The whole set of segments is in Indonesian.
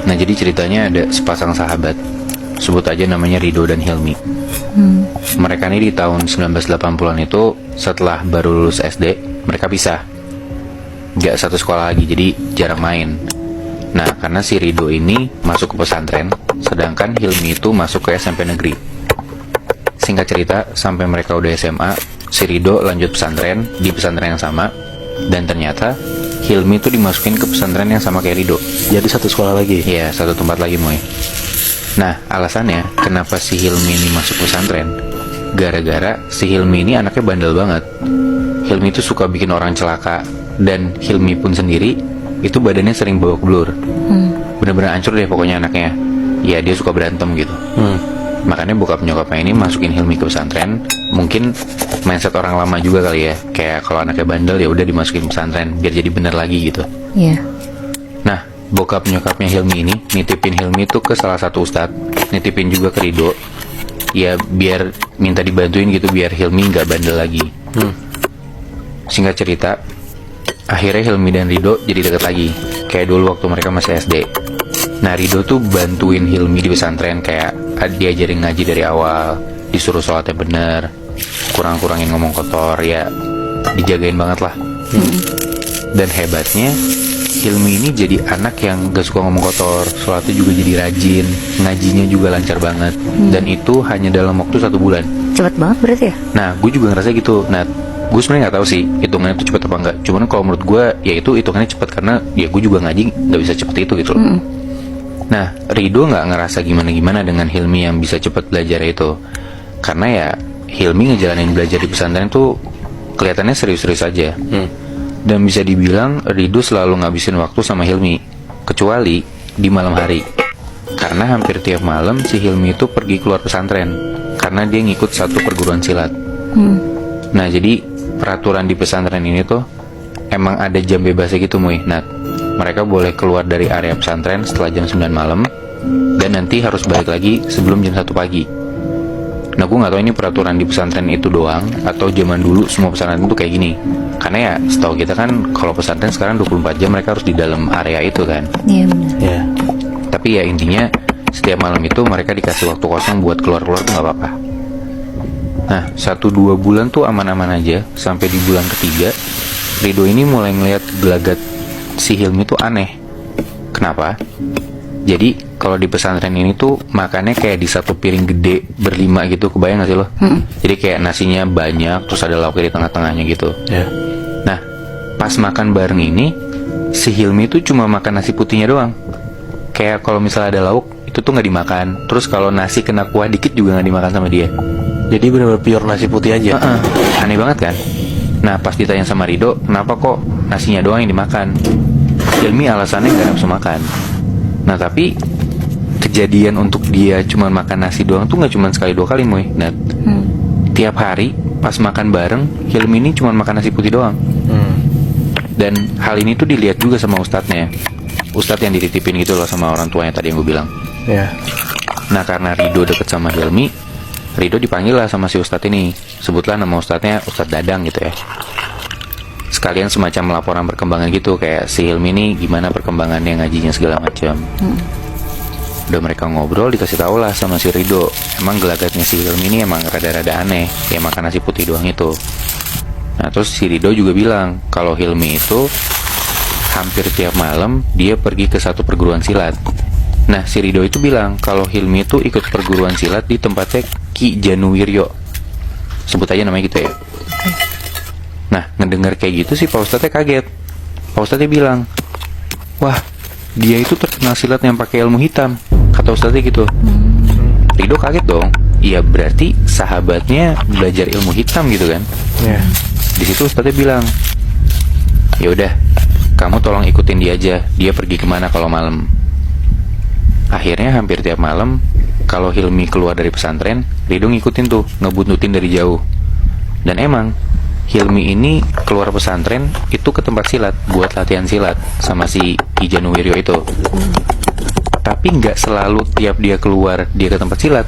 Nah jadi ceritanya ada sepasang sahabat, sebut aja namanya Rido dan Hilmi. Mereka ini di tahun 1980-an itu setelah baru lulus SD, mereka pisah. Gak satu sekolah lagi, jadi jarang main. Nah karena si Rido ini masuk ke pesantren, sedangkan Hilmi itu masuk ke SMP negeri. Singkat cerita, sampai mereka udah SMA, si Rido lanjut pesantren di pesantren yang sama. Dan ternyata Hilmi itu dimasukin ke pesantren yang sama kayak Rido. Jadi satu sekolah lagi? Iya, satu tempat lagi Moy. Nah, alasannya kenapa si Hilmi ini masuk pesantren, gara-gara si Hilmi ini anaknya bandel banget. Hilmi itu suka bikin orang celaka. Dan Hilmi pun sendiri itu badannya sering babak belur. Bener-bener hancur deh pokoknya anaknya. Ya dia suka berantem gitu. Makanya bokap nyokapnya ini masukin Hilmi ke pesantren. Mungkin mindset orang lama juga kali ya. Kayak kalau anaknya bandel ya udah dimasukin pesantren biar jadi bener lagi gitu. Iya. Nah, bokap nyokapnya Hilmi ini nitipin Hilmi tuh ke salah satu ustadz, nitipin juga ke Rido. Ya biar minta dibantuin gitu biar Hilmi nggak bandel lagi. Singkat cerita, akhirnya Hilmi dan Rido jadi deket lagi, kayak dulu waktu mereka masih SD. Nah Rido tuh bantuin Hilmi di pesantren, kayak diajarin ngaji dari awal, disuruh sholatnya bener, kurang-kurangin ngomong kotor, ya dijagain banget lah. Dan hebatnya Hilmi ini jadi anak yang gak suka ngomong kotor, sholatnya juga jadi rajin, ngajinya juga lancar banget. Dan itu hanya dalam waktu 1 bulan. Cepet banget berarti ya? Nah gue juga ngerasa gitu. Nah gue sebenarnya nggak tahu sih hitungannya itu cepet apa enggak. Cuman kalau menurut gue ya itu hitungannya cepet, karena ya gue juga ngaji nggak bisa cepet itu gitu loh. Nah Rido nggak ngerasa gimana-gimana dengan Hilmi yang bisa cepet belajar itu, karena ya Hilmi ngejalanin belajar di pesantren tuh kelihatannya serius-serius aja. Dan bisa dibilang Rido selalu ngabisin waktu sama Hilmi, kecuali di malam hari, karena hampir tiap malam si Hilmi itu pergi keluar pesantren karena dia ngikut satu perguruan silat. Nah jadi peraturan di pesantren ini tuh emang ada jam bebasnya gitu Muy. Nah mereka boleh keluar dari area pesantren setelah jam 9 malam, dan nanti harus balik lagi sebelum jam 1 pagi. Nah gue gak tahu ini peraturan di pesantren itu doang atau zaman dulu semua pesantren itu kayak gini. Karena ya setahu kita kan kalau pesantren sekarang 24 jam mereka harus di dalam area itu kan. Iya benar. Ya. Tapi ya intinya setiap malam itu mereka dikasih waktu kosong buat keluar-keluar tuh gak apa-apa. Nah 1-2 bulan tuh aman-aman aja, sampai di bulan ketiga Rido ini mulai ngeliat gelagat si Hilmi tuh aneh. Kenapa? Jadi kalau di pesantren ini tuh makannya kayak di satu piring gede berlima gitu, kebayang gak sih lo? Jadi kayak nasinya banyak, terus ada lauknya di tengah-tengahnya gitu. Nah pas makan bareng ini si Hilmi tuh cuma makan nasi putihnya doang. Kayak kalau misalnya ada lauk itu tuh nggak dimakan. Terus kalau nasi kena kuah dikit juga nggak dimakan sama dia. Jadi benar-benar pure nasi putih aja. Aneh banget kan? Nah pas ditanya sama Rido, kenapa kok nasinya doang yang dimakan? Hilmi alasannya nggak nafsu makan. Nah tapi kejadian untuk dia cuma makan nasi doang tuh nggak cuma sekali 2 kali Moy. Nah tiap hari pas makan bareng Hilmi ini cuma makan nasi putih doang. Dan hal ini tuh dilihat juga sama ustadznya, ustadz yang dititipin gitu loh sama orang tuanya tadi yang gue bilang. Nah karena Rido deket sama Hilmi, Rido dipanggil lah sama si ustadz ini. Sebutlah nama ustadznya Ustadz Dadang gitu ya. Sekalian semacam laporan perkembangan gitu, kayak si Hilmi ini gimana perkembangannya, ngajinya segala macam. Udah mereka ngobrol, dikasih tahu lah sama si Rido, emang gelagatnya si Hilmi ini emang rada-rada aneh, ya makan nasi putih doang itu. Nah terus si Rido juga bilang kalau Hilmi itu hampir tiap malam dia pergi ke satu perguruan silat. Nah si Rido itu bilang kalau Hilmi itu ikut perguruan silat di tempatnya Ki Januwiryo, sebut aja namanya gitu ya. Nah ngedengar kayak gitu sih Pak Ustadznya kaget. Pak Ustadznya bilang, wah dia itu terkenal silat yang pakai ilmu hitam, kata Ustadznya gitu. Rido kaget dong. Iya berarti sahabatnya belajar ilmu hitam gitu kan. Di situ Ustadznya bilang, ya udah kamu tolong ikutin dia aja, dia pergi kemana kalau malam. Akhirnya hampir tiap malam kalau Hilmi keluar dari pesantren, Rido ngikutin tuh, ngebuntutin dari jauh. Dan emang Hilmi ini keluar pesantren itu ke tempat silat buat latihan silat sama si Ki Januwiryo itu. Tapi nggak selalu tiap dia keluar dia ke tempat silat.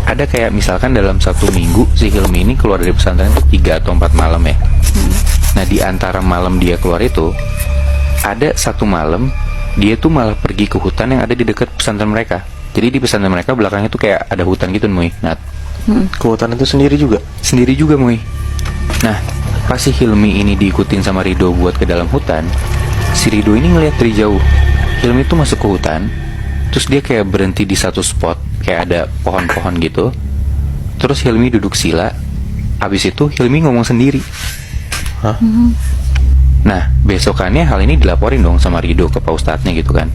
Ada kayak misalkan dalam 1 minggu si Hilmi ini keluar dari pesantren itu 3 atau 4 malam ya. Nah di antara malam dia keluar itu ada 1 malam dia tuh malah pergi ke hutan yang ada di dekat pesantren mereka. Jadi di pesantren mereka belakangnya tuh kayak ada hutan gitu, Muy. Nah, Ke hutan itu sendiri juga. sendiri juga, Muy. Nah, pas si Hilmi ini diikutin sama Rido buat ke dalam hutan, si Rido ini ngeliat dari jauh Hilmi tuh masuk ke hutan. Terus dia kayak berhenti di satu spot, kayak ada pohon-pohon gitu. Terus Hilmi duduk sila. Habis itu Hilmi ngomong sendiri. Hah? Nah, besokannya hal ini dilaporin dong sama Rido ke Pak Ustadznya gitu kan.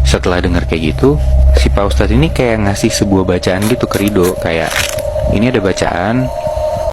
Setelah dengar kayak gitu, si Pak Ustadz ini kayak ngasih sebuah bacaan gitu ke Rido. Kayak, ini ada bacaan,